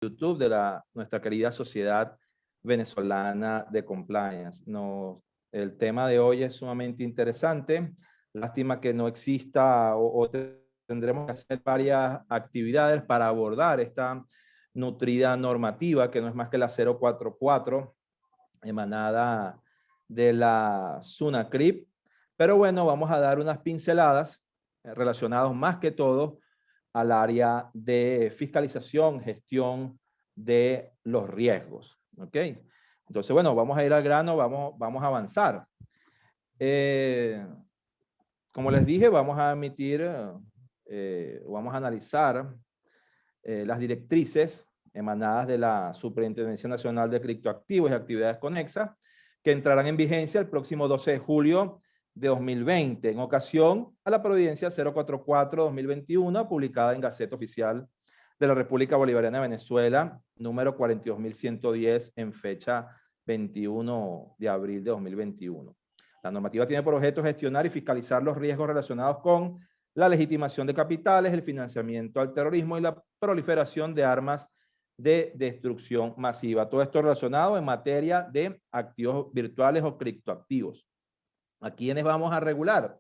YouTube de nuestra querida Sociedad Venezolana de Compliance. El tema de hoy es sumamente interesante. Lástima que no exista o tendremos que hacer varias actividades para abordar esta nutrida normativa que no es más que la 044 emanada de la SUNACRIP. Pero bueno, vamos a dar unas pinceladas relacionadas más que todo al área de fiscalización, gestión de los riesgos. ¿Ok? Entonces, bueno, vamos a ir al grano, vamos a avanzar. Como les dije, vamos a vamos a analizar las directrices emanadas de la Superintendencia Nacional de Criptoactivos y Actividades Conexas, que entrarán en vigencia el próximo 12 de julio de 2020, en ocasión a la Providencia 044-2021, publicada en Gaceta Oficial de la República Bolivariana de Venezuela, número 42.110, en fecha 21 de abril de 2021. La normativa tiene por objeto gestionar y fiscalizar los riesgos relacionados con la legitimación de capitales, el financiamiento al terrorismo y la proliferación de armas de destrucción masiva. Todo esto relacionado en materia de activos virtuales o criptoactivos. ¿A quiénes vamos a regular?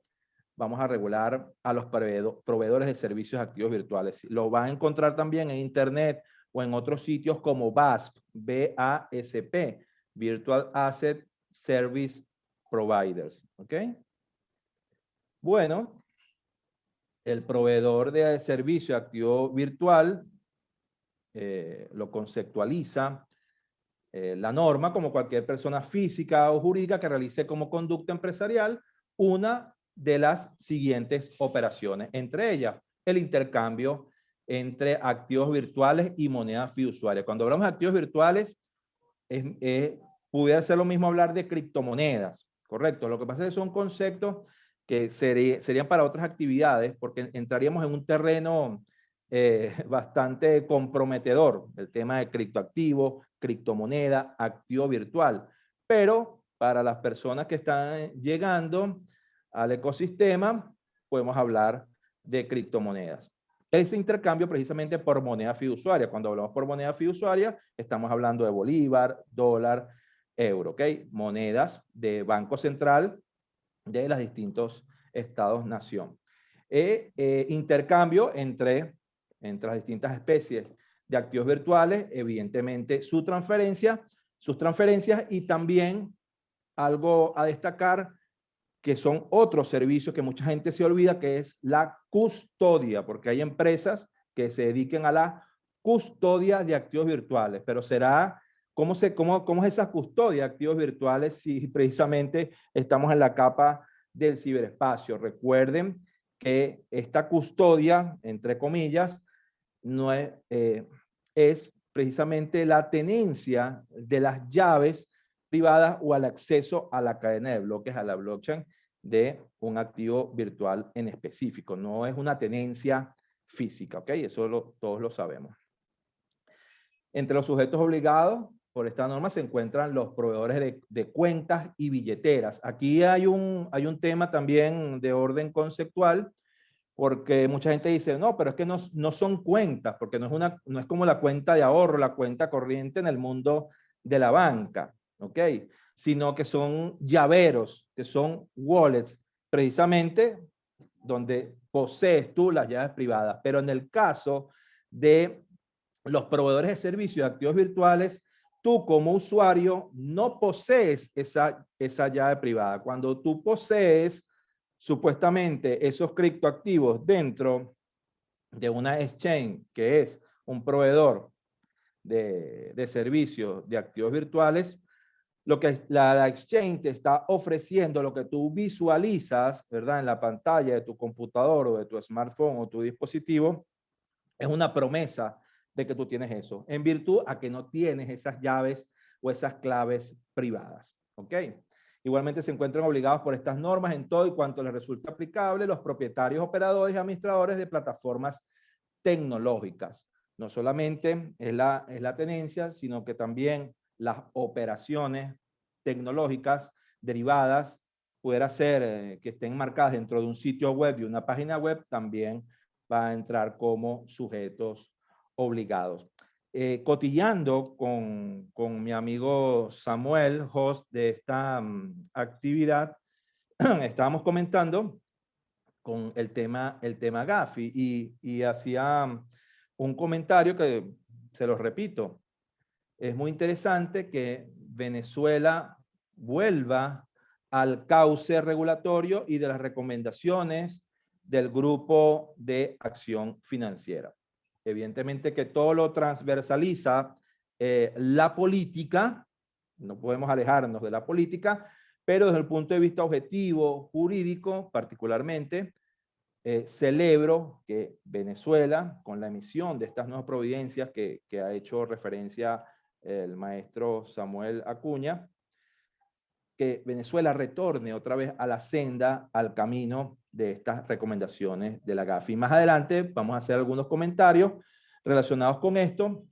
Vamos a regular a los proveedores de servicios de activos virtuales. Lo van a encontrar también en Internet o en otros sitios como VASP, B-A-S-P, Virtual Asset Service Providers. ¿Ok? Bueno, el proveedor de servicio de activo virtual lo conceptualiza la norma como cualquier persona física o jurídica que realice como conducta empresarial una de las siguientes operaciones, entre ellas el intercambio entre activos virtuales y moneda fiduciaria. Cuando hablamos de activos virtuales, pudiera ser lo mismo hablar de criptomonedas, ¿correcto? Lo que pasa es que son conceptos que serían para otras actividades, porque entraríamos en un terreno bastante comprometedor, el tema de criptoactivo, criptomoneda, activo virtual. Pero para las personas que están llegando al ecosistema, podemos hablar de criptomonedas. Ese intercambio precisamente por moneda fiduciaria. Cuando hablamos por moneda fiduciaria, estamos hablando de bolívar, dólar, euro, ¿ok? Monedas de Banco Central de los distintos estados-nación. Intercambio entre las distintas especies de activos virtuales, evidentemente sus transferencias y también algo a destacar que son otros servicios que mucha gente se olvida, que es la custodia, porque hay empresas que se dediquen a la custodia de activos virtuales, pero será, ¿cómo es esa custodia de activos virtuales si precisamente estamos en la capa del ciberespacio? Recuerden que esta custodia, entre comillas, no es precisamente la tenencia de las llaves privadas o al acceso a la cadena de bloques, a la blockchain de un activo virtual en específico. No es una tenencia física, ¿ok? Eso todos lo sabemos. Entre los sujetos obligados por esta norma se encuentran los proveedores de cuentas y billeteras. Aquí hay un tema también de orden conceptual, porque mucha gente dice, no, pero es que no son cuentas, porque no es como la cuenta de ahorro, la cuenta corriente en el mundo de la banca, ¿ok? Sino que son llaveros, que son wallets, precisamente donde posees tú las llaves privadas. Pero en el caso de los proveedores de servicios de activos virtuales, tú como usuario no posees esa llave privada. Cuando tú posees supuestamente esos criptoactivos dentro de una exchange, que es un proveedor de servicios de activos virtuales, lo que la exchange te está ofreciendo, lo que tú visualizas, ¿verdad? En la pantalla de tu computador o de tu smartphone o tu dispositivo, es una promesa de que tú tienes eso, en virtud a que no tienes esas llaves o esas claves privadas, ¿ok? Igualmente se encuentran obligados por estas normas en todo y cuanto les resulte aplicable los propietarios, operadores y administradores de plataformas tecnológicas. No solamente es la tenencia, sino que también las operaciones tecnológicas derivadas, pudiera ser que estén marcadas dentro de un sitio web, de una página web, también va a entrar como sujetos obligados. cotillando con mi amigo Samuel, host de esta actividad, estábamos comentando con el tema Gafi y hacía un comentario que se lo repito. Es muy interesante que Venezuela vuelva al cauce regulatorio y de las recomendaciones del Grupo de Acción Financiera. Evidentemente que todo lo transversaliza la política, no podemos alejarnos de la política, pero desde el punto de vista objetivo, jurídico, particularmente, celebro que Venezuela, con la emisión de estas nuevas providencias que ha hecho referencia el maestro Samuel Acuña, que Venezuela retorne otra vez a la senda, al camino de estas recomendaciones de la Gafi. Más adelante vamos a hacer algunos comentarios relacionados con esto,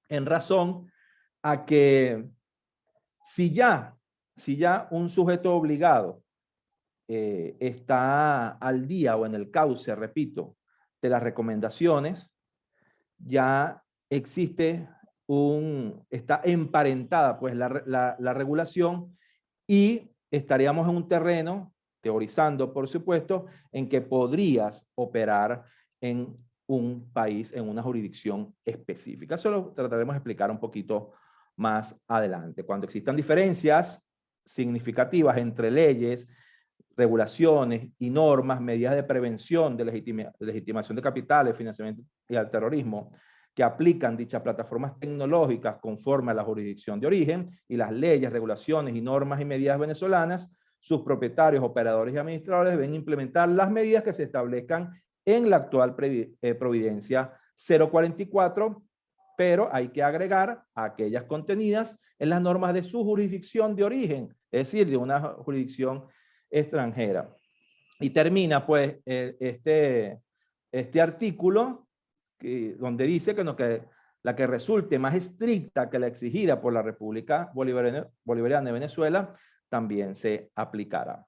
en razón a que si ya un sujeto obligado está al día o en el cauce, repito, de las recomendaciones, ya existe está emparentada pues la regulación y estaríamos en un terreno, teorizando por supuesto, en que podrías operar en un país, en una jurisdicción específica. Eso lo trataremos de explicar un poquito más adelante. Cuando existan diferencias significativas entre leyes, regulaciones y normas, medidas de prevención de legitimación de capitales, financiamiento y al terrorismo, que aplican dichas plataformas tecnológicas conforme a la jurisdicción de origen y las leyes, regulaciones y normas y medidas venezolanas, sus propietarios, operadores y administradores deben implementar las medidas que se establezcan en la actual Providencia 044, pero hay que agregar aquellas contenidas en las normas de su jurisdicción de origen, es decir, de una jurisdicción extranjera. Y termina pues este artículo donde dice que la que resulte más estricta que la exigida por la República Bolivariana de Venezuela también se aplicará.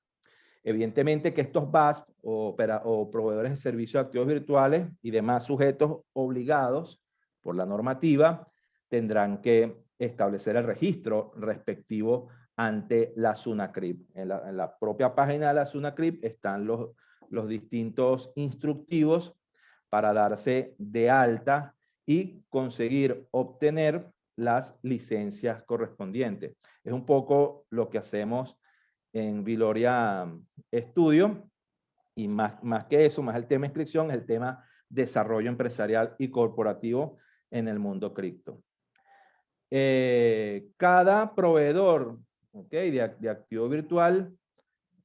Evidentemente que estos VASP o proveedores de servicios de activos virtuales y demás sujetos obligados por la normativa tendrán que establecer el registro respectivo ante la SUNACRIP. En la propia página de la SUNACRIP están los distintos instructivos para darse de alta y conseguir obtener las licencias correspondientes. Es un poco lo que hacemos en Viloria Estudio, y más que eso, más el tema inscripción, es el tema desarrollo empresarial y corporativo en el mundo cripto. Cada proveedor de activo virtual,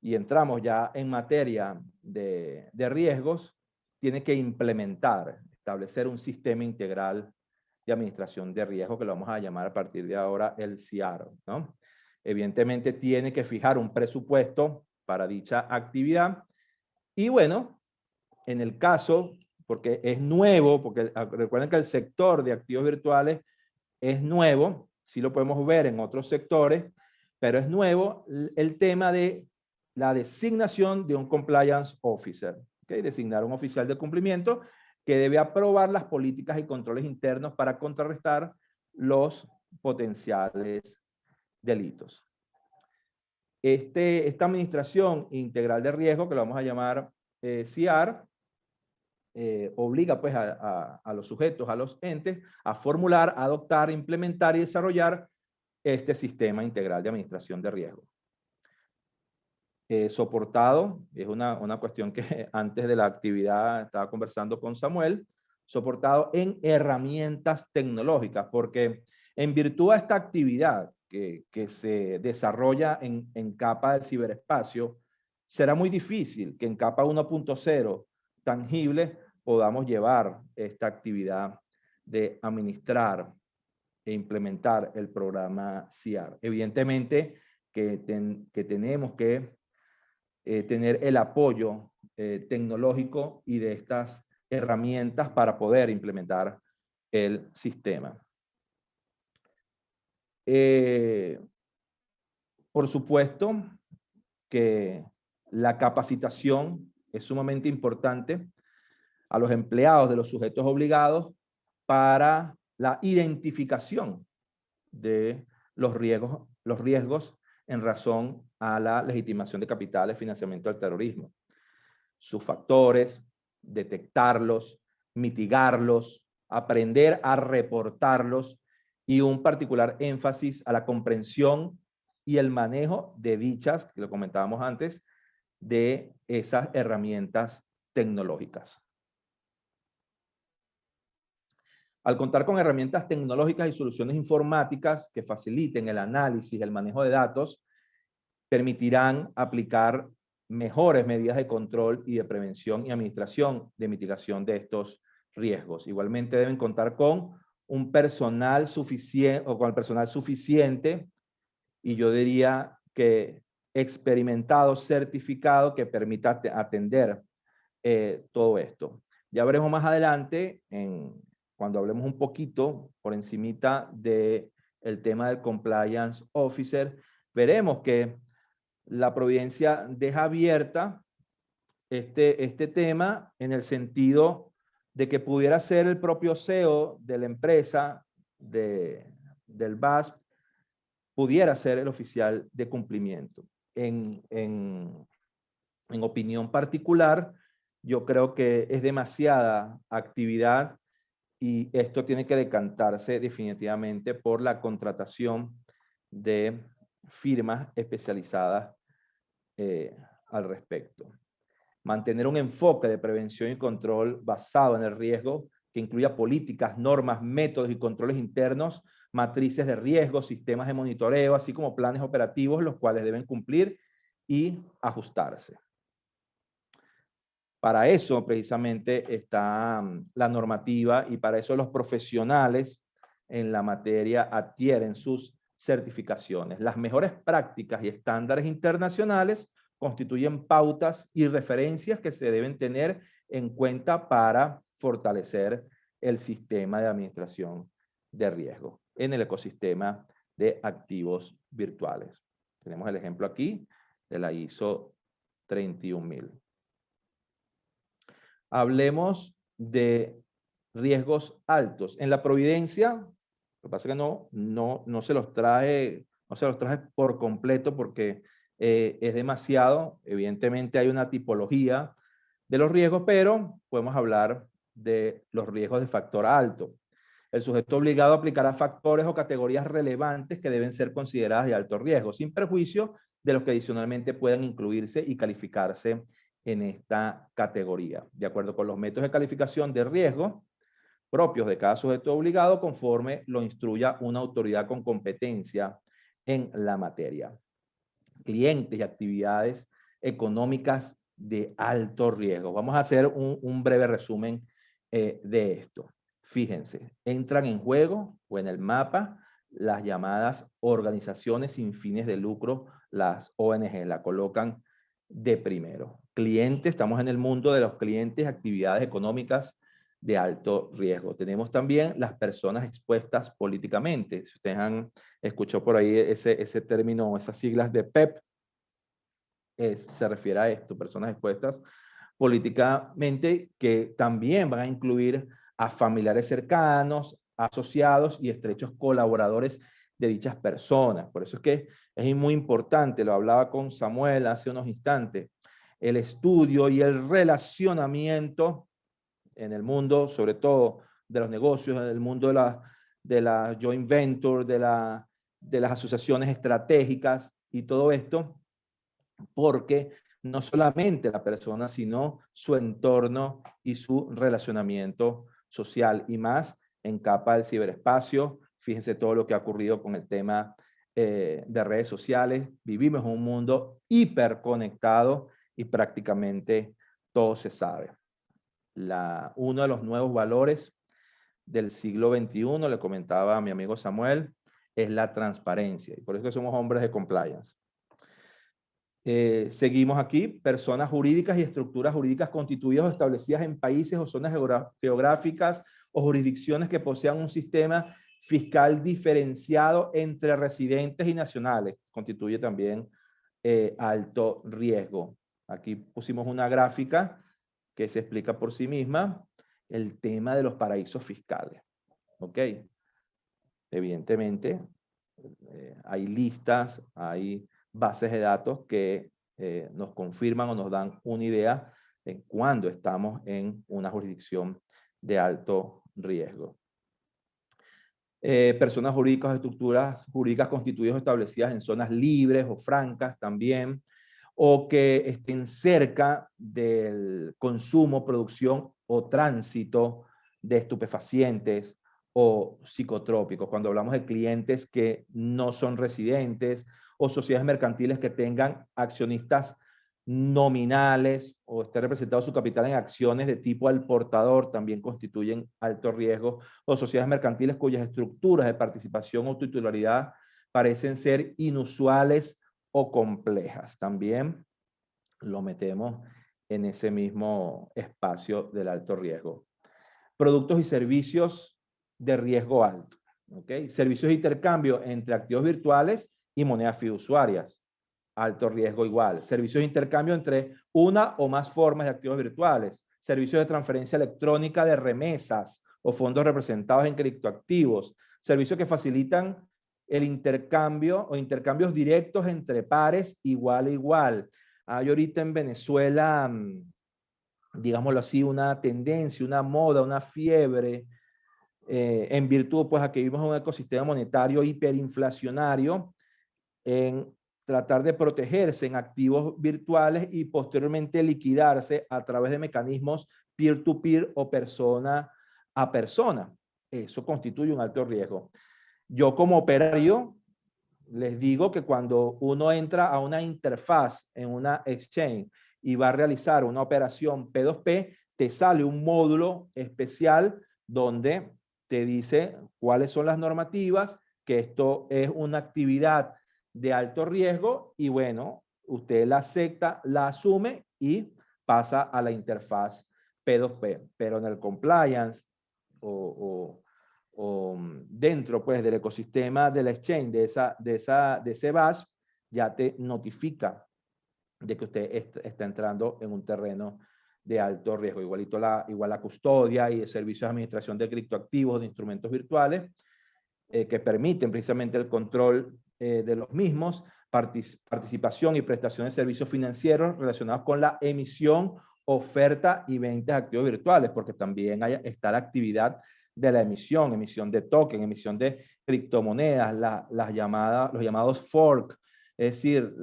y entramos ya en materia de riesgos, tiene que implementar, establecer un sistema integral de administración de riesgo, que lo vamos a llamar a partir de ahora el CIAR, ¿no? Evidentemente tiene que fijar un presupuesto para dicha actividad. Y bueno, en el caso, porque es nuevo, porque recuerden que el sector de activos virtuales es nuevo, sí lo podemos ver en otros sectores, pero es nuevo el tema de la designación de un compliance officer, ¿okay? Designar un oficial de cumplimiento que debe aprobar las políticas y controles internos para contrarrestar los potenciales delitos. Esta administración integral de riesgo, que lo vamos a llamar CIAR, obliga pues a los sujetos, a los entes, a formular, adoptar, implementar y desarrollar este sistema integral de administración de riesgo. Soportado, es una cuestión que antes de la actividad estaba conversando con Samuel, soportado en herramientas tecnológicas, porque en virtud de esta actividad que se desarrolla en capa del ciberespacio, será muy difícil que en capa 1.0 tangible podamos llevar esta actividad de administrar e implementar el programa CIAR. Evidentemente que tenemos que tener el apoyo tecnológico y de estas herramientas para poder implementar el sistema. Por supuesto que la capacitación es sumamente importante a los empleados de los sujetos obligados para la identificación de los riesgos en razón a la legitimación de capitales, financiamiento del terrorismo. Sus factores, detectarlos, mitigarlos, aprender a reportarlos y un particular énfasis a la comprensión y el manejo de dichas, que lo comentábamos antes, de esas herramientas tecnológicas. Al contar con herramientas tecnológicas y soluciones informáticas que faciliten el análisis, el manejo de datos, permitirán aplicar mejores medidas de control y de prevención y administración de mitigación de estos riesgos. Igualmente deben contar con un personal suficiente o con el personal suficiente, y yo diría que experimentado, certificado, que permita atender todo esto. Ya veremos más adelante, cuando hablemos un poquito por encimita del tema del Compliance Officer, veremos que la Providencia deja abierta este tema en el sentido de que pudiera ser el propio CEO de la empresa, del BASP, pudiera ser el oficial de cumplimiento. En opinión particular, yo creo que es demasiada actividad y esto tiene que decantarse definitivamente por la contratación de firmas especializadas al respecto. Mantener un enfoque de prevención y control basado en el riesgo que incluya políticas, normas, métodos y controles internos, matrices de riesgo, sistemas de monitoreo, así como planes operativos, los cuales deben cumplir y ajustarse. Para eso precisamente está la normativa y para eso los profesionales en la materia adquieren sus certificaciones. Las mejores prácticas y estándares internacionales constituyen pautas y referencias que se deben tener en cuenta para fortalecer el sistema de administración de riesgo en el ecosistema de activos virtuales. Tenemos el ejemplo aquí de la ISO 31000. Hablemos de riesgos altos. En la Providencia, lo que pasa es que no se los traje por completo porque es demasiado. Evidentemente hay una tipología de los riesgos, pero podemos hablar de los riesgos de factor alto. El sujeto obligado aplicará factores o categorías relevantes que deben ser consideradas de alto riesgo, sin perjuicio de los que adicionalmente puedan incluirse y calificarse en esta categoría, de acuerdo con los métodos de calificación de riesgo propios de cada sujeto obligado, conforme lo instruya una autoridad con competencia en la materia. Clientes y actividades económicas de alto riesgo. Vamos a hacer un breve resumen de esto. Fíjense, entran en juego o en el mapa las llamadas organizaciones sin fines de lucro, las ONG, la colocan de primero. Clientes, estamos en el mundo de los clientes, actividades económicas de alto riesgo. Tenemos también las personas expuestas políticamente. Si ustedes han escuchado por ahí ese término, esas siglas de PEP, se refiere a esto, personas expuestas políticamente, que también van a incluir a familiares cercanos, asociados y estrechos colaboradores de dichas personas. Por eso es que es muy importante, lo hablaba con Samuel hace unos instantes, el estudio y el relacionamiento en el mundo, sobre todo de los negocios, en el mundo de la joint venture, de las asociaciones estratégicas y todo esto, porque no solamente la persona, sino su entorno y su relacionamiento social, y más en capa del ciberespacio. Fíjense todo lo que ha ocurrido con el tema de redes sociales. Vivimos en un mundo hiperconectado y prácticamente todo se sabe. Uno de los nuevos valores del siglo XXI, le comentaba a mi amigo Samuel, es la transparencia. Y por eso que somos hombres de compliance. Seguimos aquí, personas jurídicas y estructuras jurídicas constituidas o establecidas en países o zonas geográficas o jurisdicciones que posean un sistema fiscal diferenciado entre residentes y nacionales. Constituye también alto riesgo. Aquí pusimos una gráfica que se explica por sí misma el tema de los paraísos fiscales. ¿ok? Evidentemente, hay listas, hay bases de datos que nos confirman o nos dan una idea de cuándo estamos en una jurisdicción de alto riesgo. Personas jurídicas o estructuras jurídicas constituidas o establecidas en zonas libres o francas también, o que estén cerca del consumo, producción o tránsito de estupefacientes o psicotrópicos. Cuando hablamos de clientes que no son residentes o sociedades mercantiles que tengan accionistas nominales o esté representado su capital en acciones de tipo al portador, también constituyen alto riesgo, o sociedades mercantiles cuyas estructuras de participación o titularidad parecen ser inusuales o complejas. También lo metemos en ese mismo espacio del alto riesgo. Productos y servicios de riesgo alto. ¿Okay? Servicios de intercambio entre activos virtuales y monedas fiduciarias. Alto riesgo igual. Servicios de intercambio entre una o más formas de activos virtuales. Servicios de transferencia electrónica de remesas o fondos representados en criptoactivos. Servicios que facilitan el intercambio o intercambios directos entre pares igual a igual. Hay ahorita en Venezuela, digámoslo así, una tendencia, una moda, una fiebre, en virtud pues a que vivimos en un ecosistema monetario hiperinflacionario, en tratar de protegerse en activos virtuales y posteriormente liquidarse a través de mecanismos peer-to-peer o persona a persona. Eso constituye un alto riesgo. Yo como operario les digo que cuando uno entra a una interfaz en una exchange y va a realizar una operación P2P, te sale un módulo especial donde te dice cuáles son las normativas, que esto es una actividad de alto riesgo y bueno, usted la acepta, la asume y pasa a la interfaz P2P. Pero en el compliance o dentro pues del ecosistema de la exchange, de ese BAS, ya te notifica de que usted está entrando en un terreno de alto riesgo. Igualito igual la custodia y el servicio de administración de criptoactivos, de instrumentos virtuales, que permiten precisamente el control de los mismos, participación y prestación de servicios financieros relacionados con la emisión, oferta y venta de activos virtuales, porque también está la actividad de la emisión de token, emisión de criptomonedas, los llamados fork, es decir,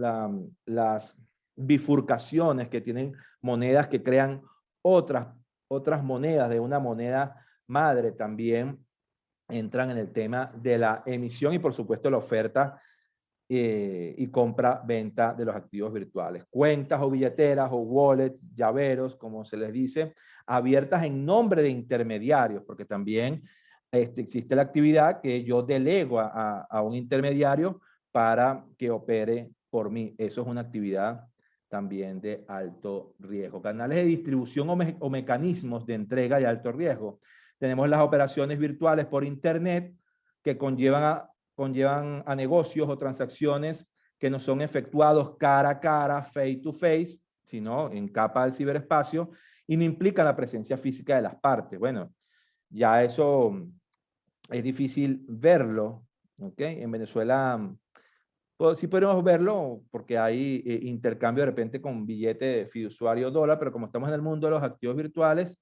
las bifurcaciones que tienen monedas que crean otras monedas de una moneda madre, también entran en el tema de la emisión y por supuesto la oferta y compra-venta de los activos virtuales. Cuentas o billeteras o wallets, llaveros, como se les dice, abiertas en nombre de intermediarios, porque también existe la actividad que yo delego a un intermediario para que opere por mí. Eso es una actividad también de alto riesgo. Canales de distribución o mecanismos de entrega de alto riesgo. Tenemos las operaciones virtuales por internet que conllevan a negocios o transacciones que no son efectuados cara a cara, face to face, sino en capa del ciberespacio y no implican la presencia física de las partes. Bueno, ya eso es difícil verlo, ¿ok? En Venezuela pues, sí podemos verlo porque hay intercambio de repente con billete fiduciario dólar, pero como estamos en el mundo de los activos virtuales,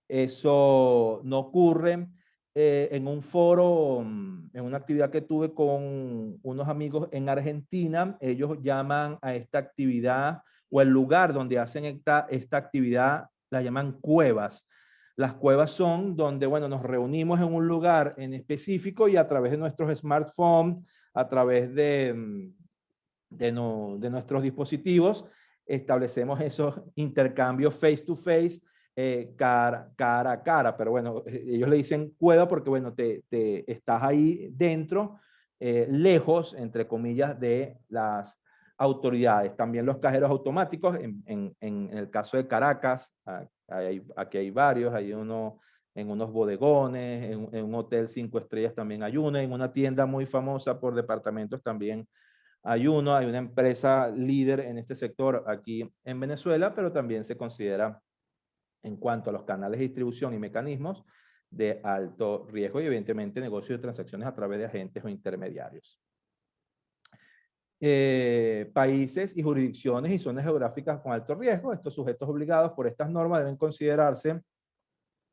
eso no ocurre. En un foro, en una actividad que tuve con unos amigos en Argentina, ellos llaman a esta actividad o el lugar donde hacen esta actividad, la llaman cuevas. Las cuevas son donde, bueno, nos reunimos en un lugar en específico y a través de nuestros smartphones, a través de nuestros dispositivos, establecemos esos intercambios face to face, cara a cara, pero bueno, ellos le dicen cueva porque bueno, te estás ahí dentro, lejos, entre comillas, de las autoridades. También los cajeros automáticos, en el caso de Caracas, aquí hay varios, hay uno en unos bodegones, en un hotel 5 estrellas también hay uno, en una tienda muy famosa por departamentos también hay una empresa líder en este sector aquí en Venezuela, pero también se considera en cuanto a los canales de distribución y mecanismos de alto riesgo y evidentemente negocios de transacciones a través de agentes o intermediarios. Países y jurisdicciones y zonas geográficas con alto riesgo. Estos sujetos obligados por estas normas deben considerarse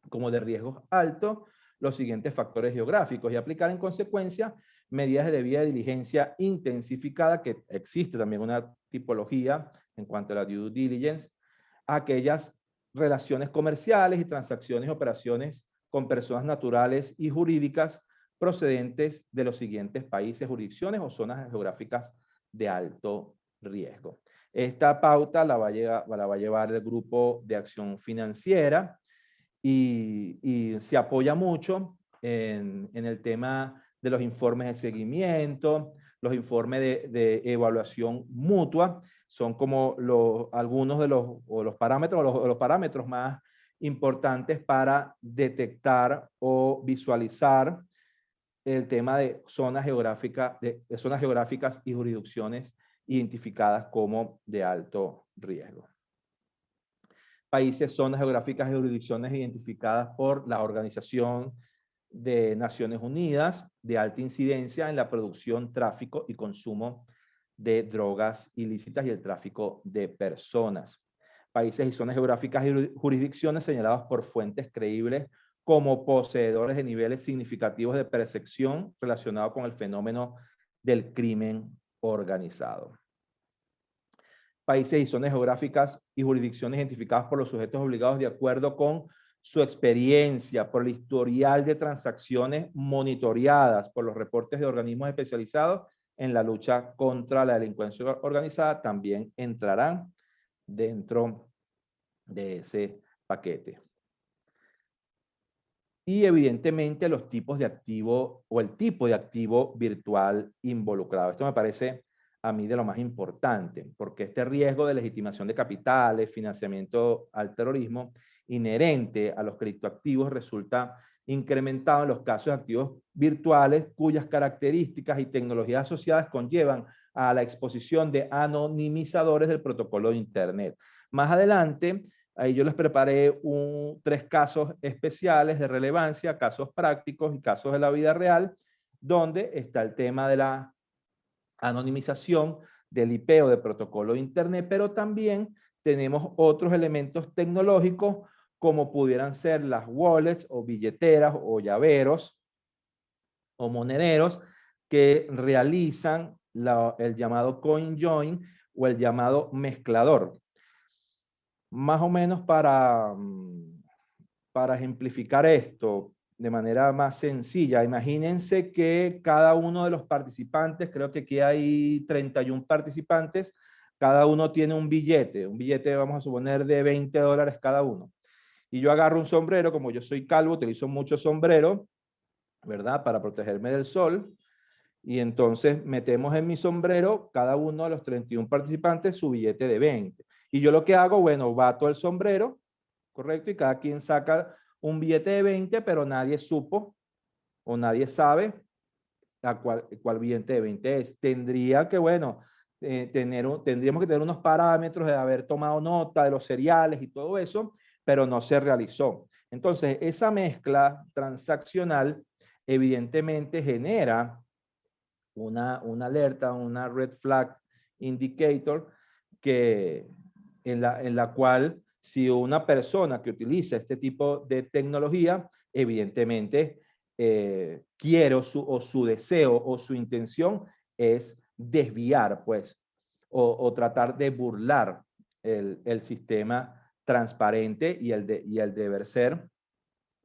como de riesgos altos los siguientes factores geográficos y aplicar en consecuencia medidas de debida diligencia intensificada, que existe también una tipología en cuanto a la due diligence, a aquellas relaciones comerciales y transacciones y operaciones con personas naturales y jurídicas procedentes de los siguientes países, jurisdicciones o zonas geográficas de alto riesgo. Esta pauta la va a llevar el Grupo de Acción Financiera y se apoya mucho en el tema de los informes de seguimiento, los informes de evaluación mutua, son como algunos de los parámetros, los parámetros más importantes para detectar o visualizar el tema de zonas geográficas, de zonas geográficas y jurisdicciones identificadas como de alto riesgo. Países, zonas geográficas y jurisdicciones identificadas por la Organización de Naciones Unidas de alta incidencia en la producción, tráfico y consumo de drogas ilícitas y el tráfico de personas. Países y zonas geográficas y jurisdicciones señalados por fuentes creíbles como poseedores de niveles significativos de percepción relacionados con el fenómeno del crimen organizado. Países y zonas geográficas y jurisdicciones identificadas por los sujetos obligados de acuerdo con su experiencia, por el historial de transacciones monitoreadas por los reportes de organismos especializados en la lucha contra la delincuencia organizada, también entrarán dentro de ese paquete. Y evidentemente los tipos de activo o el tipo de activo virtual involucrado. Esto me parece a mí de lo más importante, porque este riesgo de legitimación de capitales, financiamiento al terrorismo, inherente a los criptoactivos resulta incrementado en los casos de activos virtuales cuyas características y tecnologías asociadas conllevan a la exposición de anonimizadores del protocolo de Internet. Más adelante, ahí yo les preparé 3 casos especiales de relevancia, casos prácticos y casos de la vida real, donde está el tema de la anonimización del IP o de protocolo de Internet, pero también tenemos otros elementos tecnológicos como pudieran ser las wallets o billeteras o llaveros o monederos que realizan el llamado coin join o el llamado mezclador. Más o menos para ejemplificar esto de manera más sencilla, imagínense que cada uno de los participantes, creo que aquí hay 31 participantes, cada uno tiene un billete vamos a suponer de $20 cada uno. Y yo agarro un sombrero, como yo soy calvo, utilizo mucho sombrero, ¿verdad? Para protegerme del sol. Y entonces metemos en mi sombrero, cada uno de los 31 participantes, su billete de 20. Y yo lo que hago, bueno, bato el sombrero, ¿correcto? Y cada quien saca un billete de 20, pero nadie supo o nadie sabe cuál billete de 20 es. Tendría que, bueno, tendríamos que tener unos parámetros de haber tomado nota de los cereales y todo eso, pero no se realizó. Entonces, esa mezcla transaccional evidentemente genera una alerta, una red flag indicator en la cual si una persona que utiliza este tipo de tecnología, evidentemente quiere o su deseo o su intención es desviar, pues, o tratar de burlar el sistema transparente y el deber ser.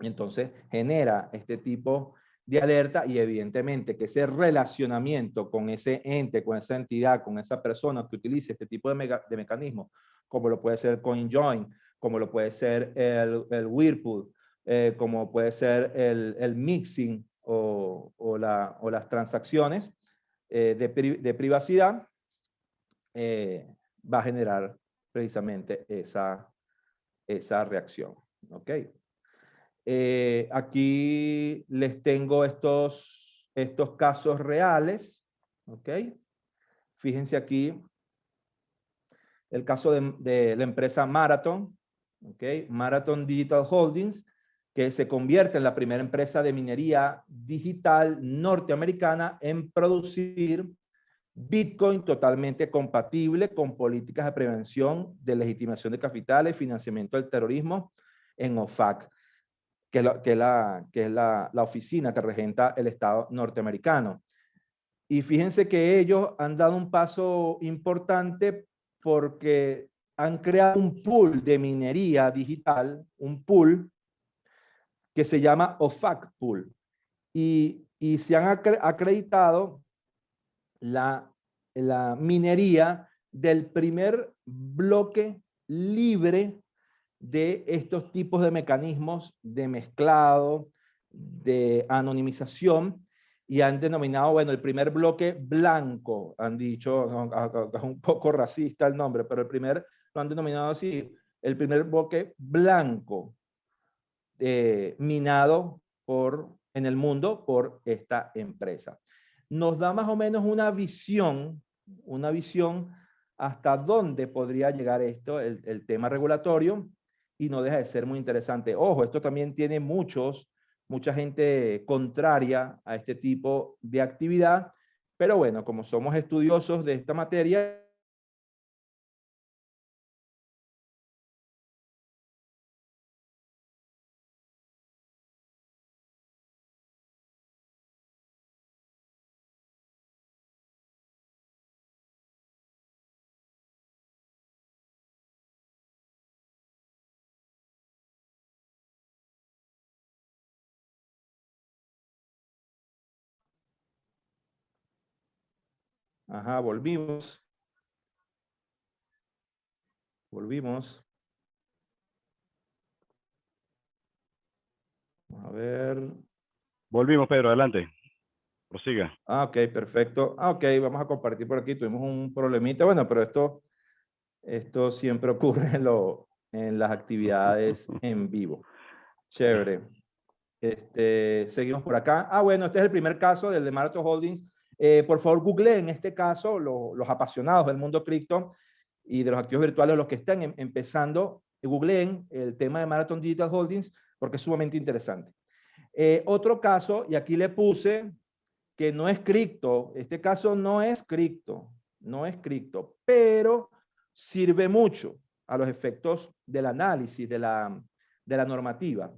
Entonces genera este tipo de alerta y evidentemente que ese relacionamiento con ese ente, con esa entidad, con esa persona que utilice este tipo de mecanismos, como lo puede ser CoinJoin, como lo puede ser el Whirlpool, como puede ser el mixing o las transacciones de privacidad, va a generar precisamente esa reacción. ¿Ok? Aquí les tengo estos casos reales, ¿ok? Fíjense aquí el caso de la empresa Marathon, ¿ok? Marathon Digital Holdings, que se convierte en la primera empresa de minería digital norteamericana en producir Bitcoin totalmente compatible con políticas de prevención de legitimación de capitales, financiamiento del terrorismo en OFAC, que es la oficina que regenta el Estado norteamericano. Y fíjense que ellos han dado un paso importante porque han creado un pool de minería digital, un pool que se llama OFAC Pool. Y se han acreditado la minería del primer bloque libre de estos tipos de mecanismos de mezclado, de anonimización, y han denominado, bueno, el primer bloque blanco, han dicho, es un poco racista el nombre, pero lo han denominado así, el primer bloque blanco minado en el mundo por esta empresa. Nos da más o menos una visión hasta dónde podría llegar esto, el tema regulatorio, y no deja de ser muy interesante. Ojo, esto también tiene mucha gente contraria a este tipo de actividad, pero bueno, como somos estudiosos de esta materia, ajá, volvimos. A ver. Volvimos, Pedro, adelante. Prosiga. Ah, ok, perfecto. Ah, ok, vamos a compartir por aquí. Tuvimos un problemita. Bueno, pero esto siempre ocurre en las actividades en vivo. Chévere. Seguimos por acá. Ah, bueno, este es el primer caso del de Marathon Holdings. Por favor, google en este caso, los apasionados del mundo cripto y de los activos virtuales, los que están empezando, googleen el tema de Marathon Digital Holdings porque es sumamente interesante. Otro caso, y aquí le puse que no es cripto, este caso no es cripto, pero sirve mucho a los efectos del análisis de la normativa,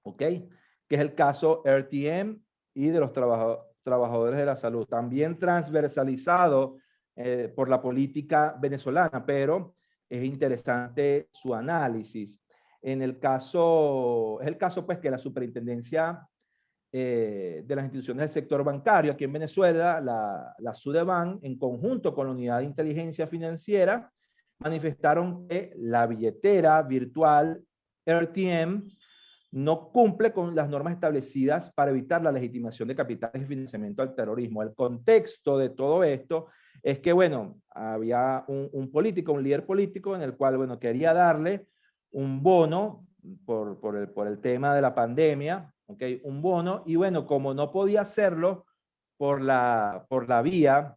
¿ok? Que es el caso RTM y de los trabajadores de la salud, también transversalizado por la política venezolana, pero es interesante su análisis. Es el caso pues que la superintendencia de las instituciones del sector bancario aquí en Venezuela, la Sudeban, en conjunto con la Unidad de Inteligencia Financiera, manifestaron que la billetera virtual RTM no cumple con las normas establecidas para evitar la legitimación de capitales y financiamiento al terrorismo. El contexto de todo esto es que, bueno, había un político, un líder político en el cual, bueno, quería darle un bono por el tema de la pandemia, ¿ok? Un bono, y bueno, como no podía hacerlo por la vía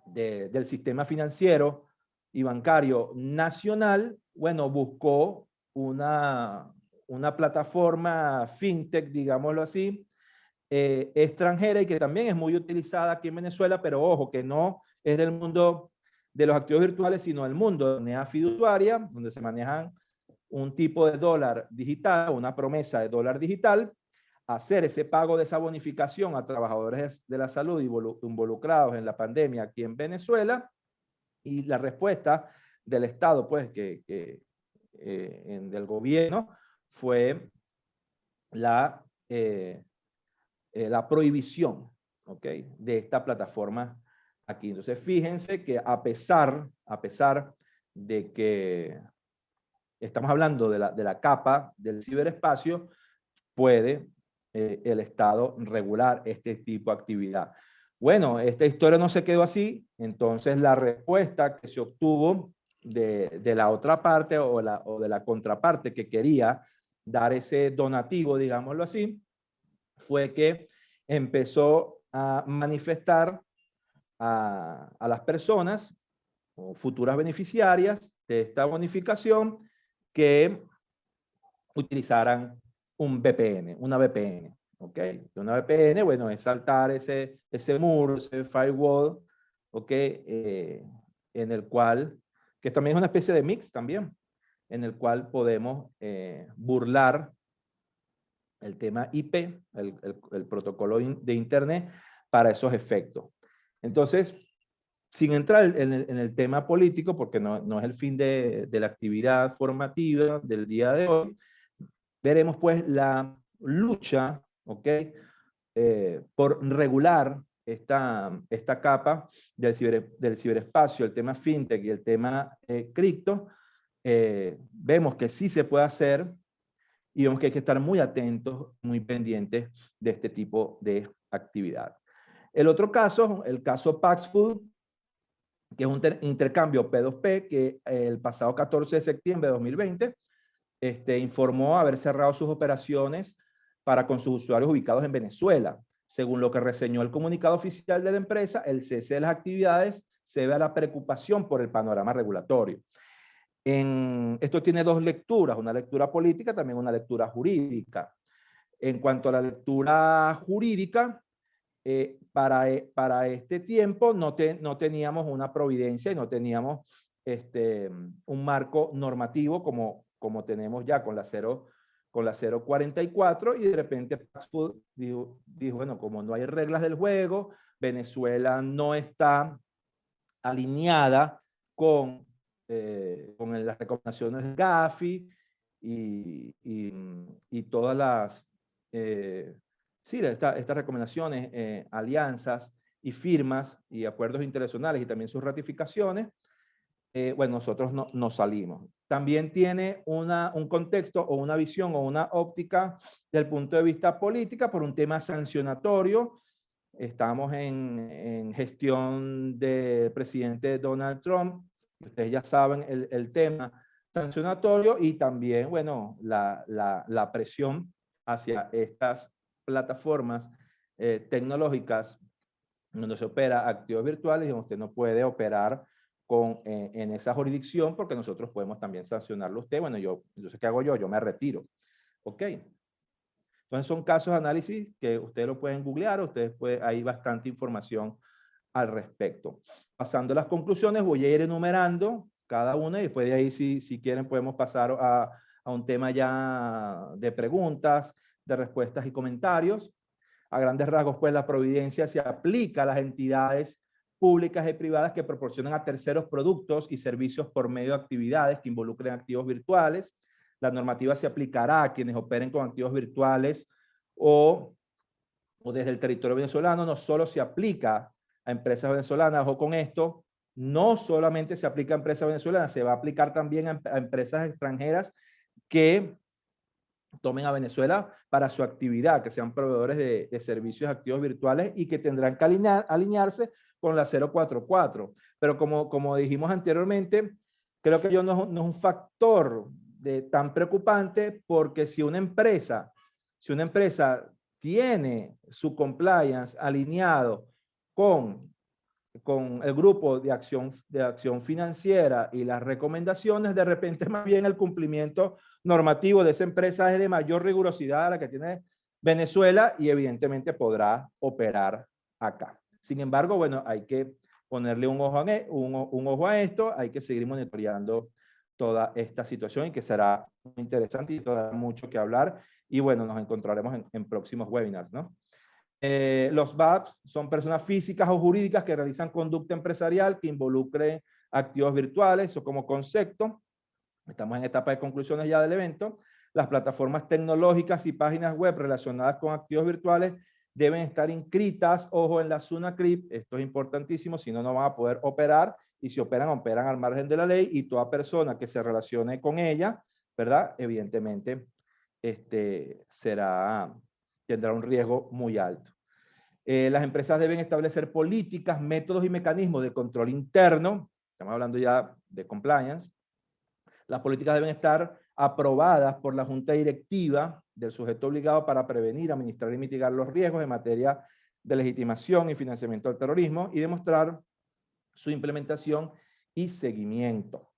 del sistema financiero y bancario nacional, bueno, buscó una plataforma fintech, digámoslo así, extranjera y que también es muy utilizada aquí en Venezuela, pero ojo, que no es del mundo de los activos virtuales, sino del mundo de moneda fiduciaria, donde se manejan un tipo de dólar digital, una promesa de dólar digital, hacer ese pago de esa bonificación a trabajadores de la salud involucrados en la pandemia aquí en Venezuela, y la respuesta del Estado, pues, del gobierno, fue la prohibición, ¿ok? De esta plataforma aquí. Entonces, fíjense que a pesar de que estamos hablando de la capa del ciberespacio, puede el Estado regular este tipo de actividad. Bueno, esta historia no se quedó así, entonces la respuesta que se obtuvo de la otra parte o de la contraparte que quería dar ese donativo, digámoslo así, fue que empezó a manifestar a las personas o futuras beneficiarias de esta bonificación que utilizaran un VPN, una VPN. ¿Ok? Una VPN, bueno, es saltar ese muro, ese firewall, ¿ok? En el cual, que también es una especie de mix también, en el cual podemos burlar el tema IP, el protocolo de Internet, para esos efectos. Entonces, sin entrar en el tema político, porque no es el fin de la actividad formativa del día de hoy, veremos pues la lucha, ¿ok? Por regular esta capa del ciberespacio, el tema fintech y el tema cripto. Vemos que sí se puede hacer y vemos que hay que estar muy atentos, muy pendientes de este tipo de actividad. El otro caso, el caso Paxful, que es un intercambio P2P que el pasado 14 de septiembre de 2020 informó haber cerrado sus operaciones para con sus usuarios ubicados en Venezuela. Según lo que reseñó el comunicado oficial de la empresa, el cese de las actividades se debe a la preocupación por el panorama regulatorio. Esto tiene dos lecturas, una lectura política, también una lectura jurídica. En cuanto a la lectura jurídica, para este tiempo no teníamos una providencia y no teníamos un marco normativo como tenemos ya con la 044, y de repente Paxful dijo, bueno, como no hay reglas del juego, Venezuela no está alineada con las recomendaciones de Gafi y todas las sí, estas recomendaciones, alianzas y firmas y acuerdos internacionales y también sus ratificaciones, bueno, nosotros no salimos. También tiene un contexto o una visión o una óptica del punto de vista política por un tema sancionatorio. Estamos en gestión del presidente Donald Trump. Ustedes ya saben el tema sancionatorio y también, bueno, la presión hacia estas plataformas tecnológicas donde se opera activos virtuales y donde usted no puede operar en esa jurisdicción porque nosotros podemos también sancionarlo a usted. Bueno, yo sé qué hago yo me retiro. ¿Ok? Entonces son casos de análisis que ustedes lo pueden googlear, hay bastante información al respecto. Pasando a las conclusiones, voy a ir enumerando cada una y después de ahí, si quieren, podemos pasar a un tema ya de preguntas, de respuestas y comentarios. A grandes rasgos, pues la providencia se aplica a las entidades públicas y privadas que proporcionan a terceros productos y servicios por medio de actividades que involucren activos virtuales. La normativa se aplicará a quienes operen con activos virtuales o desde el territorio venezolano. No solo se aplica a empresas venezolanas, ojo con esto, no solamente se aplica a empresas venezolanas, se va a aplicar también a empresas extranjeras que tomen a Venezuela para su actividad, que sean proveedores de servicios activos virtuales y que tendrán que alinearse con la 044. Pero como dijimos anteriormente, creo que yo no es un factor tan preocupante, porque si una empresa tiene su compliance alineado con el grupo de acción financiera y las recomendaciones, de repente más bien el cumplimiento normativo de esa empresa es de mayor rigurosidad a la que tiene Venezuela y evidentemente podrá operar acá. Sin embargo, bueno, hay que ponerle un ojo a esto, hay que seguir monitoreando toda esta situación y que será muy interesante y todavía mucho que hablar. Y bueno, nos encontraremos en próximos webinars, ¿no? Los VAPs son personas físicas o jurídicas que realizan conducta empresarial que involucre activos virtuales o como concepto. Estamos en etapa de conclusiones ya del evento. Las plataformas tecnológicas y páginas web relacionadas con activos virtuales deben estar inscritas, ojo, en la SUNACRIP. Esto es importantísimo, si no, no van a poder operar. Y si operan al margen de la ley, y toda persona que se relacione con ella, ¿verdad? Evidentemente, tendrá un riesgo muy alto. Las empresas deben establecer políticas, métodos y mecanismos de control interno. Estamos hablando ya de compliance. Las políticas deben estar aprobadas por la junta directiva del sujeto obligado para prevenir, administrar y mitigar los riesgos en materia de legitimación y financiamiento del terrorismo y demostrar su implementación y seguimiento.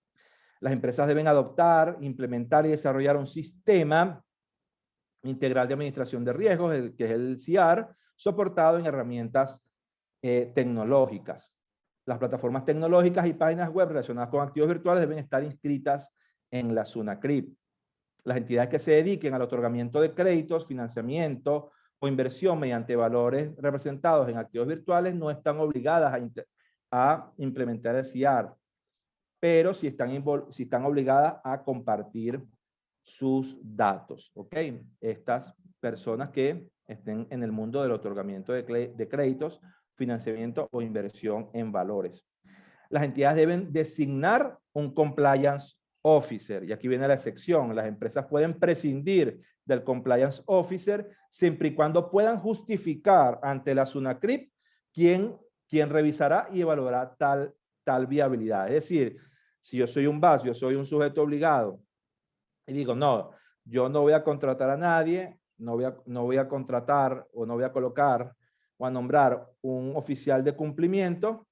Las empresas deben adoptar, implementar y desarrollar un sistema integral de administración de riesgos, que es el CIAR, soportado en herramientas tecnológicas. Las plataformas tecnológicas y páginas web relacionadas con activos virtuales deben estar inscritas en la SUNACRIP. Las entidades que se dediquen al otorgamiento de créditos, financiamiento o inversión mediante valores representados en activos virtuales no están obligadas a implementar el CIAR, pero sí están obligadas a compartir sus datos, ¿ok? Estas personas que estén en el mundo del otorgamiento de créditos, financiamiento o inversión en valores. Las entidades deben designar un compliance officer, y aquí viene la excepción. Las empresas pueden prescindir del compliance officer siempre y cuando puedan justificar ante la SUNACRIP quien revisará y evaluará tal viabilidad. Es decir, si yo soy un BAS, yo soy un sujeto obligado, y digo, no, yo no voy a contratar a nadie, no voy a contratar o no voy a colocar o a nombrar un oficial de cumplimiento,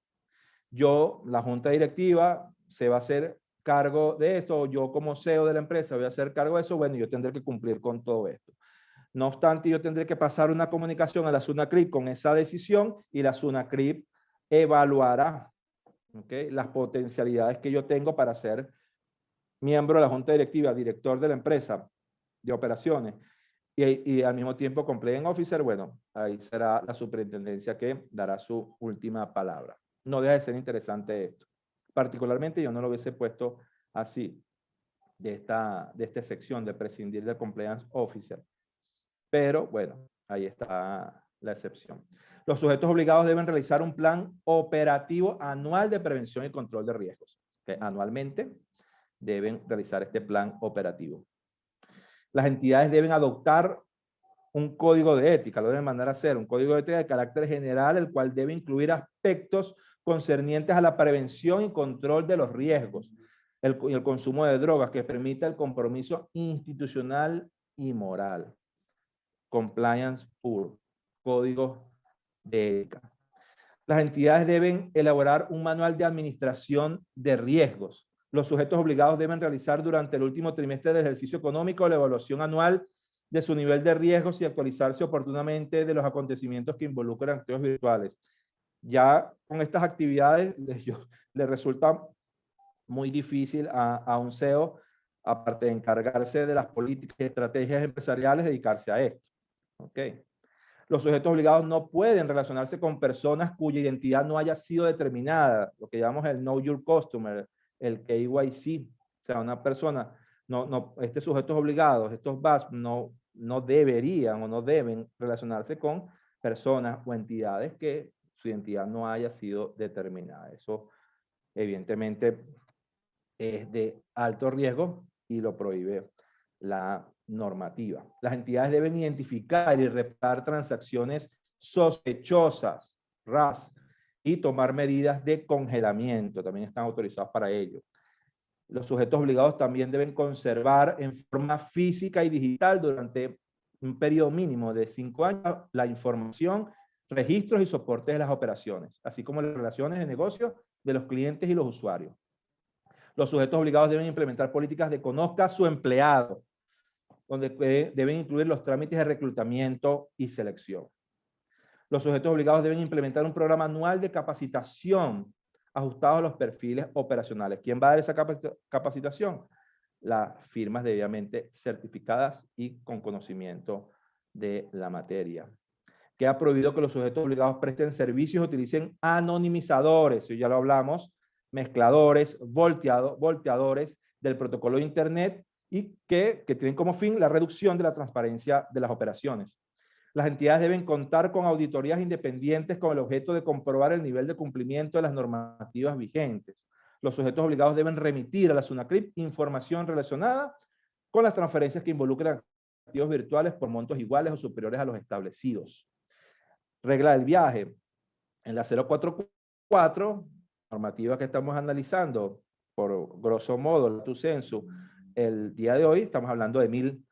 la junta directiva se va a hacer cargo de esto, yo como CEO de la empresa voy a hacer cargo de eso, bueno, yo tendré que cumplir con todo esto. No obstante, yo tendré que pasar una comunicación a la SUNACRIP con esa decisión y la SUNACRIP evaluará, ¿okay?, las potencialidades que yo tengo para ser miembro de la junta directiva, director de la empresa de operaciones y al mismo tiempo compliance officer. Bueno, ahí será la superintendencia que dará su última palabra. No deja de ser interesante esto. Particularmente yo no lo hubiese puesto así, de esta sección de prescindir del compliance officer. Pero bueno, ahí está la excepción. Los sujetos obligados deben realizar un plan operativo anual de prevención y control de riesgos. ¿Okay? Anualmente deben realizar este plan operativo. Las entidades deben adoptar un código de ética, lo deben mandar a hacer, un código de ética de carácter general, el cual debe incluir aspectos concernientes a la prevención y control de los riesgos, el consumo de drogas, que permita el compromiso institucional y moral. Compliance puro, código de ética. Las entidades deben elaborar un manual de administración de riesgos. Los sujetos obligados deben realizar durante el último trimestre del ejercicio económico la evaluación anual de su nivel de riesgos y actualizarse oportunamente de los acontecimientos que involucran activos virtuales. Ya con estas actividades les resulta muy difícil a un CEO, aparte de encargarse de las políticas y estrategias empresariales, dedicarse a esto. ¿Ok? Los sujetos obligados no pueden relacionarse con personas cuya identidad no haya sido determinada, lo que llamamos el Know Your Customer, el KYC. O sea, una persona, estos sujetos obligados, estos BAS, no deberían o no deben relacionarse con personas o entidades que su identidad no haya sido determinada. Eso, evidentemente, es de alto riesgo y lo prohíbe la normativa. Las entidades deben identificar y reparar transacciones sospechosas, RAS, y tomar medidas de congelamiento. También están autorizados para ello. Los sujetos obligados también deben conservar en forma física y digital durante un periodo mínimo de 5 años la información, registros y soportes de las operaciones, así como las relaciones de negocio de los clientes y los usuarios. Los sujetos obligados deben implementar políticas de conozca a su empleado, donde deben incluir los trámites de reclutamiento y selección. Los sujetos obligados deben implementar un programa anual de capacitación ajustado a los perfiles operacionales. ¿Quién va a dar esa capacitación? Las firmas debidamente certificadas y con conocimiento de la materia. Queda prohibido que los sujetos obligados presten servicios, utilicen anonimizadores, ya lo hablamos, mezcladores, volteadores del protocolo de Internet y que tienen como fin la reducción de la transparencia de las operaciones. Las entidades deben contar con auditorías independientes con el objeto de comprobar el nivel de cumplimiento de las normativas vigentes. Los sujetos obligados deben remitir a la SUNACRIP información relacionada con las transferencias que involucran activos virtuales por montos iguales o superiores a los establecidos. Regla del viaje. En la 044, normativa que estamos analizando, por grosso modo, tu censo, el día de hoy estamos hablando de 1.000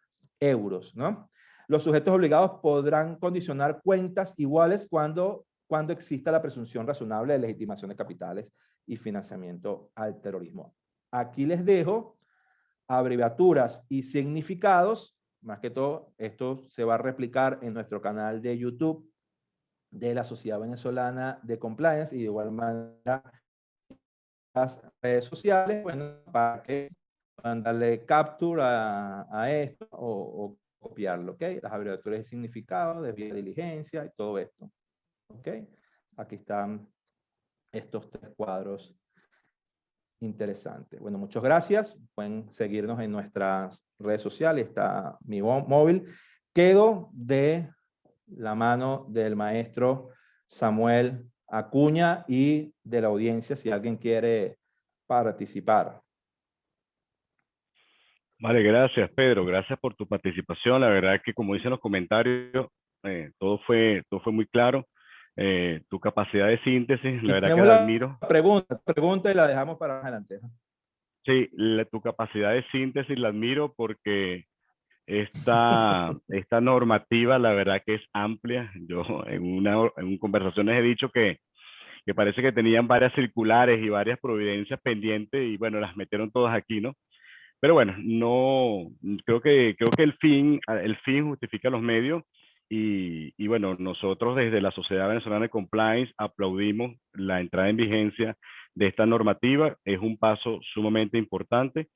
euros, ¿no? Los sujetos obligados podrán condicionar cuentas iguales cuando exista la presunción razonable de legitimación de capitales y financiamiento al terrorismo. Aquí les dejo abreviaturas y significados más que todo, esto se va a replicar en nuestro canal de YouTube de la Sociedad Venezolana de Compliance y de igual manera las redes sociales, bueno, para que puedan darle capture a esto o copiarlo, ¿ok? Las abreviaturas de significado, de vía diligencia y todo esto, ¿ok? Aquí están estos 3 cuadros interesantes. Bueno, muchas gracias. Pueden seguirnos en nuestras redes sociales. Está mi móvil. Quedo de la mano del maestro Samuel Acuña y de la audiencia si alguien quiere participar. Vale, gracias, Pedro. Gracias por tu participación. La verdad es que, como dicen los comentarios, todo fue muy claro. Tu capacidad de síntesis, la Y verdad que tenemos la la admiro. pregunta y la dejamos para más adelante. Sí, tu capacidad de síntesis la admiro porque esta normativa, la verdad que es amplia. Yo en conversaciones he dicho que parece que tenían varias circulares y varias providencias pendientes y bueno, las metieron todas aquí, ¿no? Pero bueno, no, creo que el fin justifica los medios y bueno, nosotros desde la Sociedad Venezolana de Compliance aplaudimos la entrada en vigencia de esta normativa. Es un paso sumamente importante.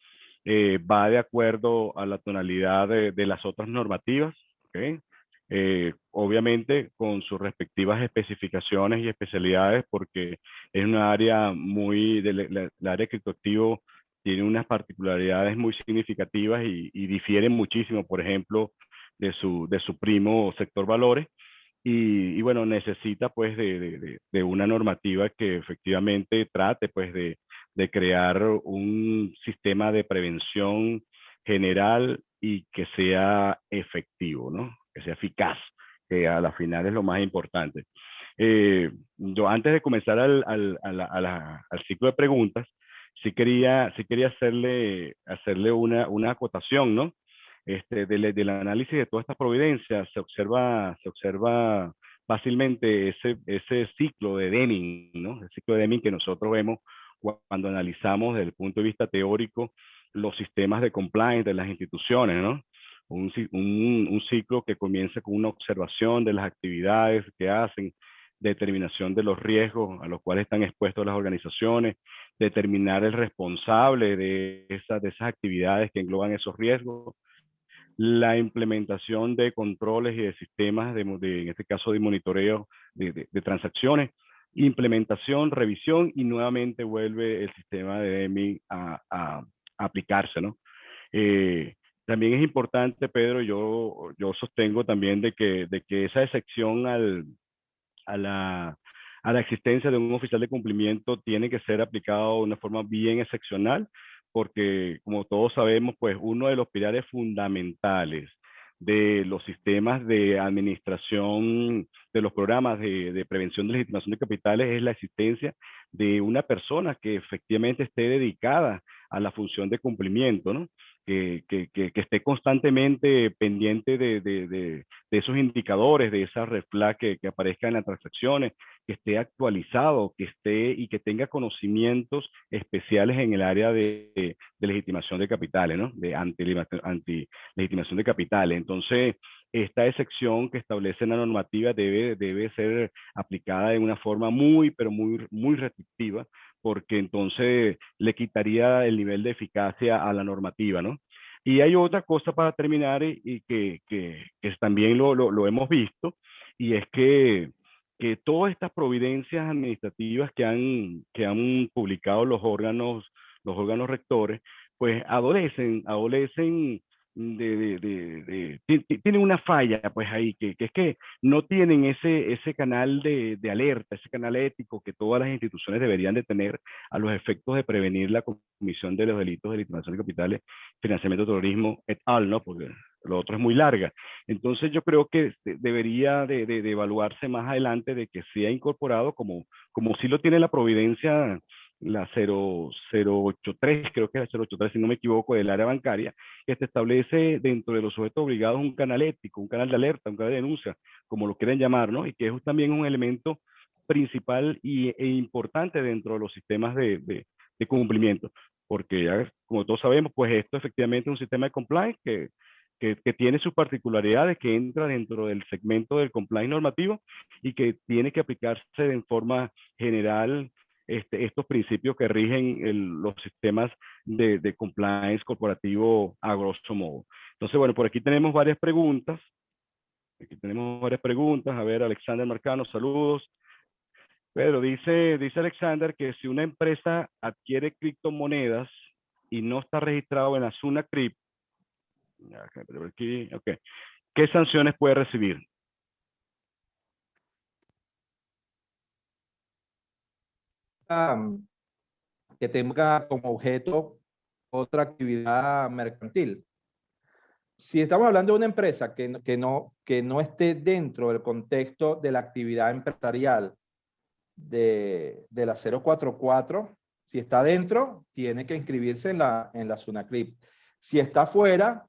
Va de acuerdo a la tonalidad de las otras normativas, ¿ok? Obviamente con sus respectivas especificaciones y especialidades, porque es una área muy, la área criptoactivo tiene unas particularidades muy significativas y difieren muchísimo, por ejemplo, de su primo sector valores. Y bueno, necesita pues de una normativa que efectivamente trate pues de crear un sistema de prevención general y que sea efectivo, ¿no? Que sea eficaz, que a la final es lo más importante. Yo antes de comenzar al ciclo de preguntas, sí quería hacerle una acotación, ¿no? Del análisis de todas estas providencias se observa fácilmente ese ciclo de Deming, ¿no? El ciclo de Deming que nosotros vemos cuando analizamos desde el punto de vista teórico los sistemas de compliance de las instituciones, ¿no? Un ciclo que comienza con una observación de las actividades que hacen, determinación de los riesgos a los cuales están expuestos las organizaciones, determinar el responsable de esas actividades que engloban esos riesgos, la implementación de controles y de sistemas, en este caso de monitoreo de transacciones, implementación, revisión y nuevamente vuelve el sistema de DEMI a aplicarse, ¿no? También es importante, Pedro, yo sostengo también de que esa excepción a la, a la existencia de un oficial de cumplimiento tiene que ser aplicado de una forma bien excepcional, porque como todos sabemos, pues uno de los pilares fundamentales de los sistemas de administración de los programas de prevención de legitimación de capitales es la existencia de una persona que efectivamente esté dedicada a la función de cumplimiento, ¿no? Que esté constantemente pendiente de esos indicadores, de esas red flag que aparezcan en las transacciones, que esté actualizado, que esté y que tenga conocimientos especiales en el área de legitimación de capitales, ¿no? De anti-legitimación de capitales. Entonces, esta excepción que establece la normativa debe ser aplicada de una forma pero muy restrictiva, porque entonces le quitaría el nivel de eficacia a la normativa, ¿no? Y hay otra cosa para terminar y que también lo hemos visto, y es que todas estas providencias administrativas que han publicado los órganos rectores, pues adolecen tienen una falla pues ahí, que es que no tienen ese canal de alerta, ese canal ético que todas las instituciones deberían de tener a los efectos de prevenir la comisión de los delitos de legitimación de capitales, financiamiento de terrorismo et al, ¿no? Porque lo otro es muy larga. Entonces yo creo que debería de evaluarse más adelante de que sea incorporado como sí lo tiene la providencia, la 083, creo que es la 083 si no me equivoco, del área bancaria, que se establece dentro de los sujetos obligados un canal ético, un canal de alerta, un canal de denuncia, como lo quieran llamar, ¿no? Y que es también un elemento principal e importante dentro de los sistemas de cumplimiento, porque ya, como todos sabemos, pues esto efectivamente es un sistema de compliance que tiene sus particularidades, que entra dentro del segmento del compliance normativo y que tiene que aplicarse en forma general estos principios que rigen los sistemas de compliance corporativo a grosso modo. Entonces, bueno, por aquí tenemos varias preguntas. Aquí tenemos varias preguntas. A ver, Alexander Marcano, saludos. Pedro, dice Alexander que si una empresa adquiere criptomonedas y no está registrado en la SUNACRIP, aquí, okay, ¿qué sanciones puede recibir? Que tenga como objeto otra actividad mercantil. Si estamos hablando de una empresa que no esté dentro del contexto de la actividad empresarial de la 044, si está dentro, tiene que inscribirse en la SUNACRIP. Si está fuera,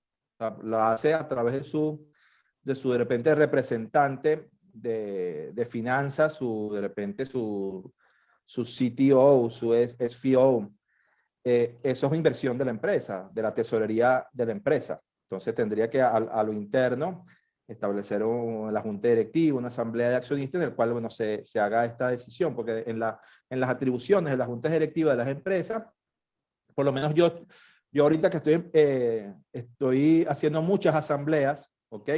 lo hace a través de repente representante de finanzas, de repente su CTO, su SFO. Eso es inversión de la empresa, de la tesorería de la empresa. Entonces tendría que a lo interno establecer la junta directiva, una asamblea de accionistas en el cual, bueno, se haga esta decisión, porque en las atribuciones de las juntas directivas de las empresas, por lo menos yo ahorita que estoy haciendo muchas asambleas, ¿ok?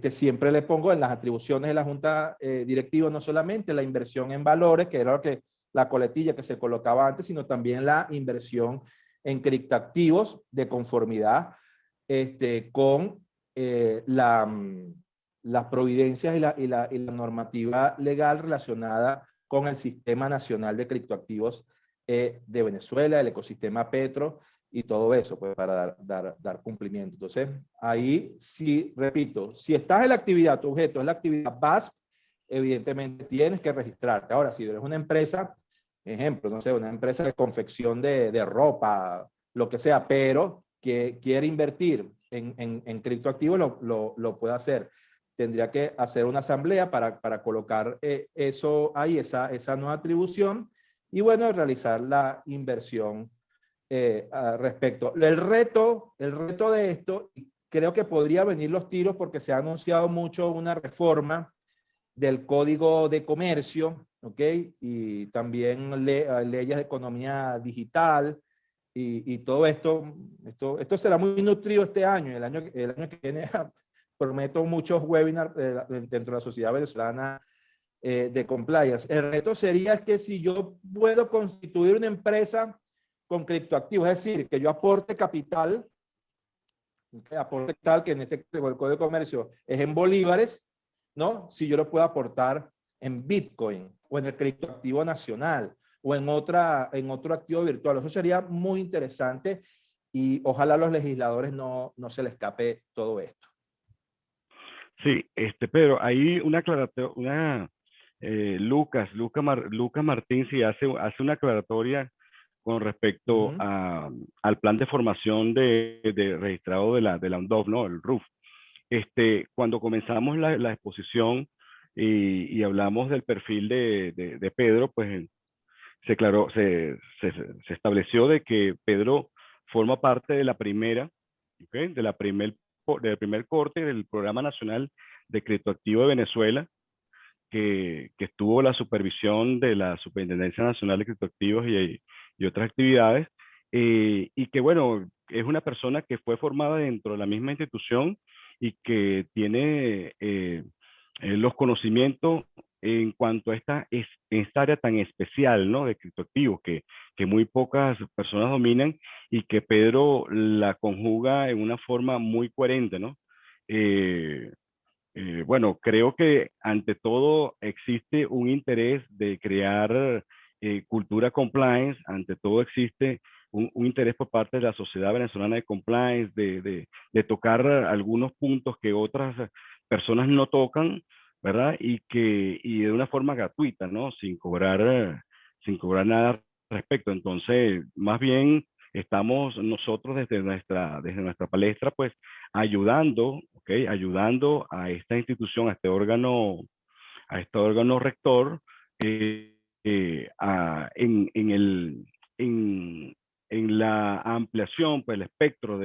Siempre le pongo en las atribuciones de la junta directiva no solamente la inversión en valores, que era la coletilla que se colocaba antes, sino también la inversión en criptoactivos de conformidad con las providencias y la normativa legal relacionada con el Sistema Nacional de Criptoactivos de Venezuela, el ecosistema Petro y todo eso, pues para dar cumplimiento. Entonces, ahí sí, repito, si estás en la actividad, tu objeto es la actividad BASP, evidentemente tienes que registrarte. Ahora, si eres una empresa, ejemplo, no sé, una empresa de confección de ropa, lo que sea, pero que quiere invertir en criptoactivos, lo puede hacer. Tendría que hacer una asamblea para colocar eso ahí, esa nueva atribución, y bueno, realizar la inversión respecto. El reto de esto, creo que podría venir los tiros porque se ha anunciado mucho una reforma del Código de Comercio, ¿ok? Y también leyes de economía digital y todo esto será muy nutrido este año. El año que viene prometo muchos webinars dentro de la sociedad venezolana de compliance. El reto sería que si yo puedo constituir una empresa con criptoactivos, es decir, que yo aporte capital, que en este caso el Código de Comercio es en bolívares, ¿no? Si yo lo puedo aportar en Bitcoin o en el criptoactivo nacional o en otro activo virtual. Eso sería muy interesante y ojalá a los legisladores no se les escape todo esto. Sí, Pedro, hay una aclaratoria, Lucas Martín sí hace una aclaratoria con respecto al plan de formación de registrado de la UNDOF, ¿no? El RUF. Cuando comenzamos la exposición y hablamos del perfil de Pedro, pues se estableció de que Pedro forma parte de la primera, ¿okay? Del primer corte del Programa Nacional de Criptoactivo de Venezuela, que estuvo la supervisión de la Superintendencia Nacional de Criptoactivos y otras actividades, y que, bueno, es una persona que fue formada dentro de la misma institución y que tiene los conocimientos en cuanto a esta área tan especial, ¿no? De criptoactivos que muy pocas personas dominan y que Pedro la conjuga en una forma muy coherente, ¿no? Bueno, creo que ante todo existe un interés de crear cultura compliance, ante todo existe un interés por parte de la sociedad venezolana de compliance, de tocar algunos puntos que otras personas no tocan, ¿verdad? Y de una forma gratuita, ¿no? Sin cobrar nada al respecto. Entonces, más bien estamos nosotros desde nuestra palestra, pues ayudando, ¿okay? Ayudando a esta institución, a este órgano rector, en la ampliación, pues el espectro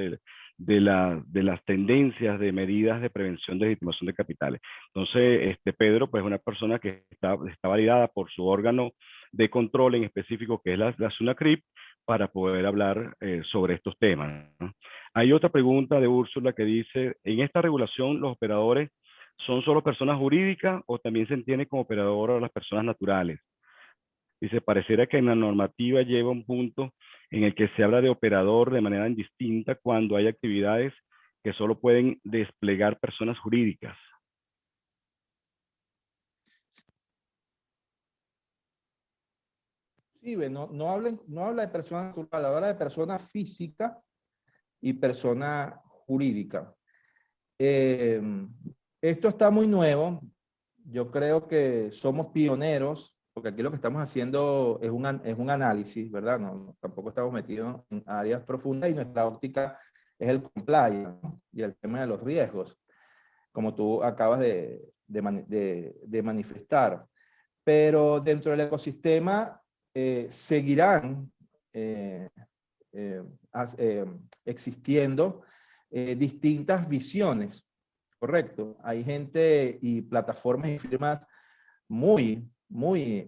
de las tendencias de medidas de prevención de legitimación de capitales. Entonces, Pedro, pues es una persona que está validada por su órgano de control en específico, que es la SUNACRIP, para poder hablar sobre estos temas, ¿no? Hay otra pregunta de Úrsula que dice, ¿en esta regulación los operadores son solo personas jurídicas o también se entiende como operador a las personas naturales? Dice, pareciera que en la normativa lleva un punto en el que se habla de operador de manera indistinta cuando hay actividades que solo pueden desplegar personas jurídicas. Sí, no habla de persona natural, habla de persona física y persona jurídica. Eh, Esto está muy nuevo. Yo creo que somos pioneros, porque aquí lo que estamos haciendo es un análisis, ¿verdad? Tampoco estamos metidos en áreas profundas y nuestra óptica es el compliance, ¿no? Y el tema de los riesgos, como tú acabas de manifestar. Pero dentro del ecosistema seguirán eh, eh, existiendo distintas visiones, ¿correcto? Hay gente y plataformas y firmas muy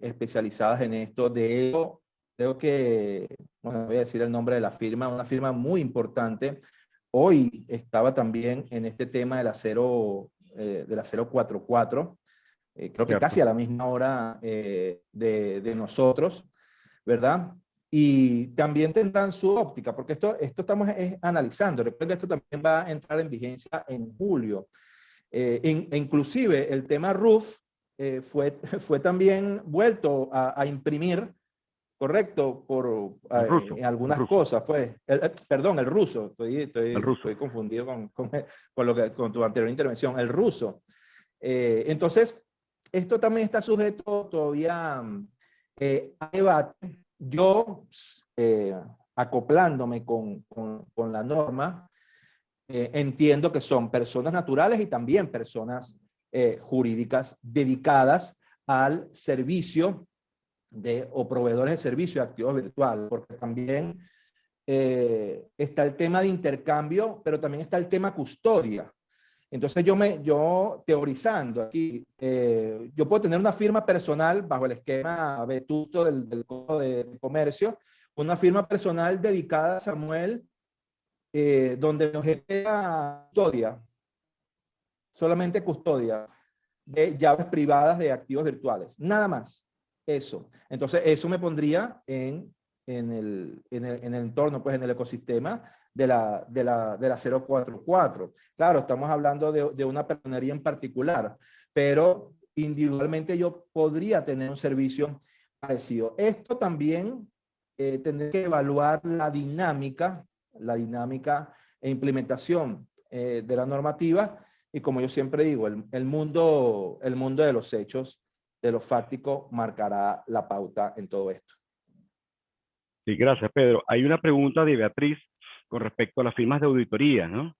especializadas en esto. De hecho, creo que, bueno, voy a decir el nombre de la firma, una firma muy importante. Hoy estaba también en este tema de la 044, creo que ¿Cierto? casi a la misma hora de nosotros, ¿verdad? Y también tendrán su óptica, porque esto estamos analizando. Recuerden, esto también va a entrar en vigencia en julio. Inclusive el tema RUF fue también vuelto a imprimir, correcto, por El algunas ruso, cosas, pues. Perdón, el ruso. el ruso. Estoy confundido con tu anterior intervención. El ruso. Entonces, esto también está sujeto todavía a debate. Yo, acoplándome con la norma, entiendo que son personas naturales y también personas jurídicas dedicadas al servicio o proveedores de servicio de activos virtuales, porque también está el tema de intercambio, pero también está el tema custodia. Entonces yo teorizando aquí, yo puedo tener una firma personal bajo el esquema vetusto del Código de Comercio, una firma personal dedicada a Samuel, donde nos genera custodia, solamente custodia de llaves privadas de activos virtuales, nada más, eso. Entonces eso me pondría en el entorno, pues en el ecosistema de la 044. Claro, estamos hablando de una personería en particular, pero individualmente yo podría tener un servicio parecido. Esto también tendré que evaluar la dinámica e implementación de la normativa, y como yo siempre digo, el mundo de los hechos, de lo fáctico, marcará la pauta en todo esto. Sí, gracias, Pedro. Hay una pregunta de Beatriz con respecto a las firmas de auditoría, ¿no?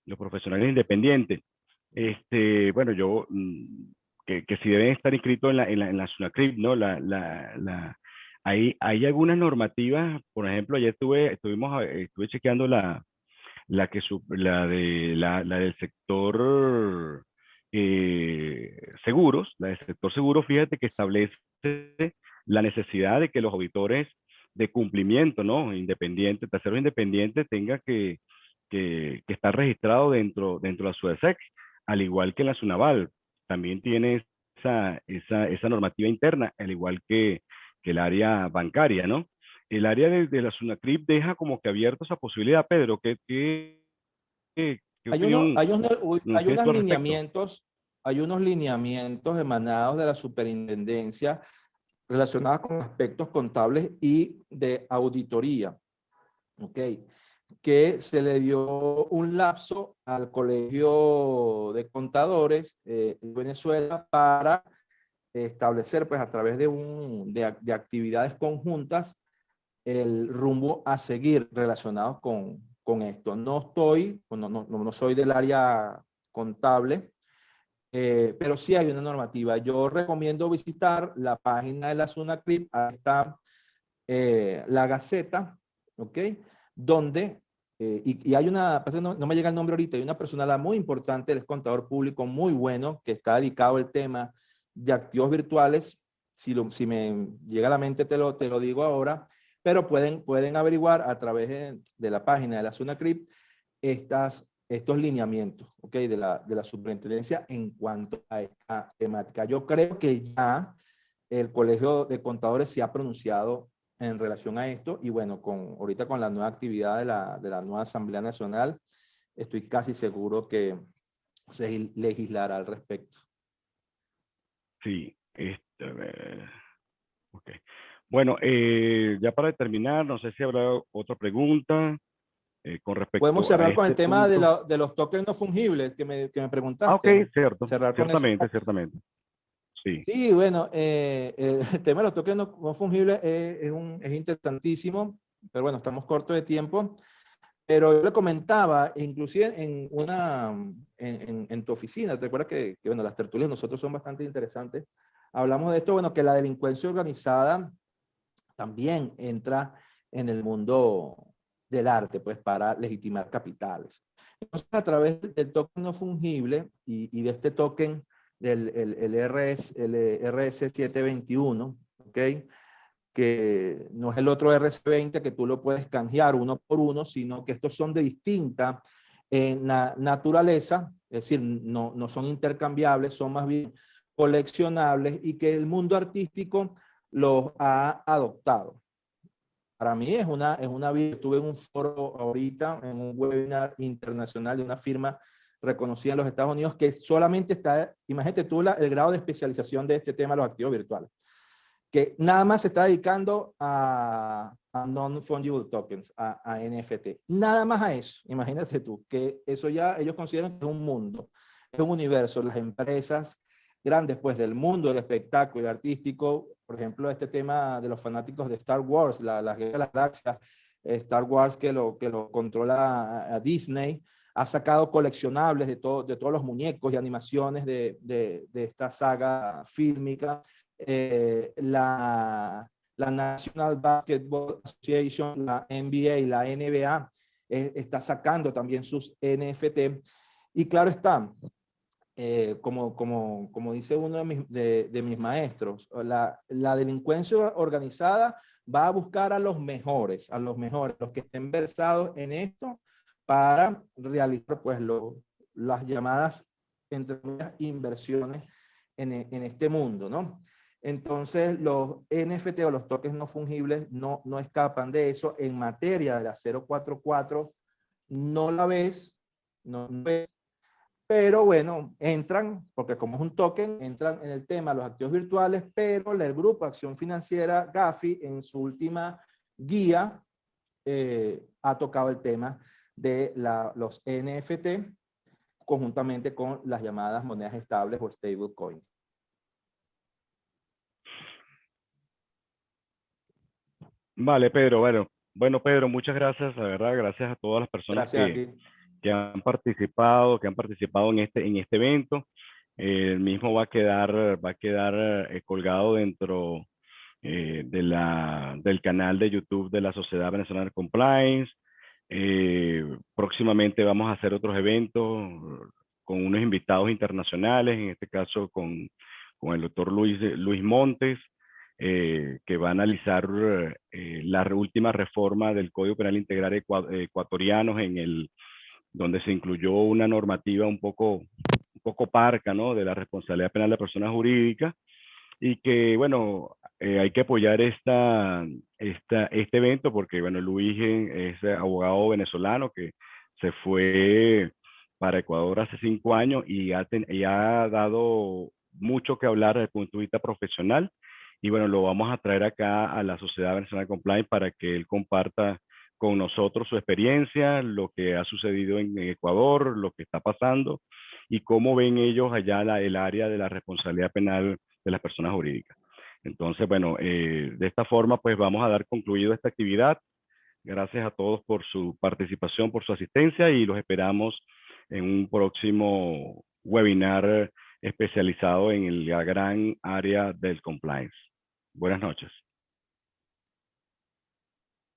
Los profesionales independientes. Bueno, que si deben estar inscritos en la SUNACRIP, ¿no? Hay algunas normativas, por ejemplo, ayer estuve chequeando la del sector seguros, la del sector seguro, fíjate que establece la necesidad de que los auditores de cumplimiento, ¿no? Independiente, terceros independientes, tenga que estar registrado dentro de la SUDESEC, al igual que la SUNAVAL. También tiene esa normativa interna, al igual que el área bancaria, ¿no? El área de la SUNACRIP deja como que abierto esa posibilidad. Pedro, ¿qué Hay, uno, opinión hay, unos, nos hay, tienes unos tú al respecto? lineamientos, hay unos lineamientos emanados de la superintendencia relacionados con aspectos contables y de auditoría, ¿ok? Que se le dio un lapso al Colegio de Contadores de Venezuela para establecer, pues a través de actividades conjuntas, el rumbo a seguir relacionados con esto. No soy del área contable, pero sí hay una normativa. Yo recomiendo visitar la página de la SUNACRIP, ahí está la Gaceta, ¿ok? Donde y hay una, pasa que no me llega el nombre ahorita, hay una personalidad muy importante, el contador público muy bueno, que está dedicado al tema de activos virtuales. Si me llega a la mente te lo digo ahora, pero pueden averiguar a través de la página de la SUNACRIP estos lineamientos, ¿ok? De la superintendencia en cuanto a esta temática. Yo creo que ya el Colegio de Contadores se ha pronunciado en relación a esto y bueno, ahorita con la nueva actividad de la nueva Asamblea Nacional, estoy casi seguro que se legislará al respecto. Sí, ok. Bueno, ya para terminar, no sé si habrá otra pregunta con Podemos respecto a cerrar con el este tema punto. de los tokens no fungibles que me Ah, ok, preguntaste. cierto, Cerrar con eso. ciertamente, ciertamente. Sí. Sí, bueno, el tema de los tokens no fungibles es interesantísimo, pero bueno, estamos cortos de tiempo. Pero yo le comentaba, inclusive en tu oficina, ¿te acuerdas que bueno, las tertulias de nosotros son bastante interesantes? Hablamos de esto, bueno, que la delincuencia organizada también entra en el mundo del arte, pues para legitimar capitales. Entonces, a través del token no fungible y de este token el RS721, ¿ok? Que no es el otro RC20 que tú lo puedes canjear uno por uno, sino que estos son de distinta naturaleza, es decir, no son intercambiables, son más bien coleccionables y que el mundo artístico los ha adoptado. Para mí es una vida. Estuve en un foro ahorita, en un webinar internacional de una firma reconocida en los Estados Unidos que solamente está, imagínate tú el grado de especialización de este tema de los activos virtuales, que nada más se está dedicando a non-fungible tokens, a NFT. Nada más a eso. Imagínate tú, que eso ya ellos consideran que es un mundo, es un universo. Las empresas grandes, pues, del mundo del espectáculo y artístico, por ejemplo, este tema de los fanáticos de Star Wars, la Guerra de las Galaxias, Star Wars que lo controla a Disney, ha sacado coleccionables de todos los muñecos y animaciones de esta saga fílmica. La National Basketball Association, la NBA y la NBA está sacando también sus NFT. Y claro está, como dice uno de mis maestros, la delincuencia organizada va a buscar a los mejores, los que estén versados en esto para realizar pues las llamadas entre comillas, inversiones en este mundo, ¿no? Entonces, los NFT o los tokens no fungibles no escapan de eso. En materia de la 044, no la ves, no ves, pero bueno, entran, porque como es un token, entran en el tema de los activos virtuales, pero el Grupo Acción Financiera, GAFI, en su última guía, ha tocado el tema de los NFT conjuntamente con las llamadas monedas estables o stablecoins. Vale, Pedro, bueno, Pedro, muchas gracias, la verdad, gracias a todas las personas Gracias a ti. que han participado en este evento. El mismo va a quedar colgado dentro del canal de YouTube de la Sociedad Venezolana de Compliance. Próximamente vamos a hacer otros eventos con unos invitados internacionales, en este caso con el doctor Luis Montes, que va a analizar la última reforma del Código Penal Integral ecuatoriano donde se incluyó una normativa un poco parca, ¿no? De la responsabilidad penal de personas jurídicas y que, bueno, hay que apoyar este evento porque, bueno, Luis es abogado venezolano que se fue para Ecuador hace 5 años y ha dado mucho que hablar desde el punto de vista profesional. Y bueno, lo vamos a traer acá a la Sociedad Venezolana de Compliance para que él comparta con nosotros su experiencia, lo que ha sucedido en Ecuador, lo que está pasando y cómo ven ellos allá el área de la responsabilidad penal de las personas jurídicas. Entonces, bueno, de esta forma, pues vamos a dar concluido esta actividad. Gracias a todos por su participación, por su asistencia y los esperamos en un próximo webinar especializado en la gran área del compliance. Buenas noches.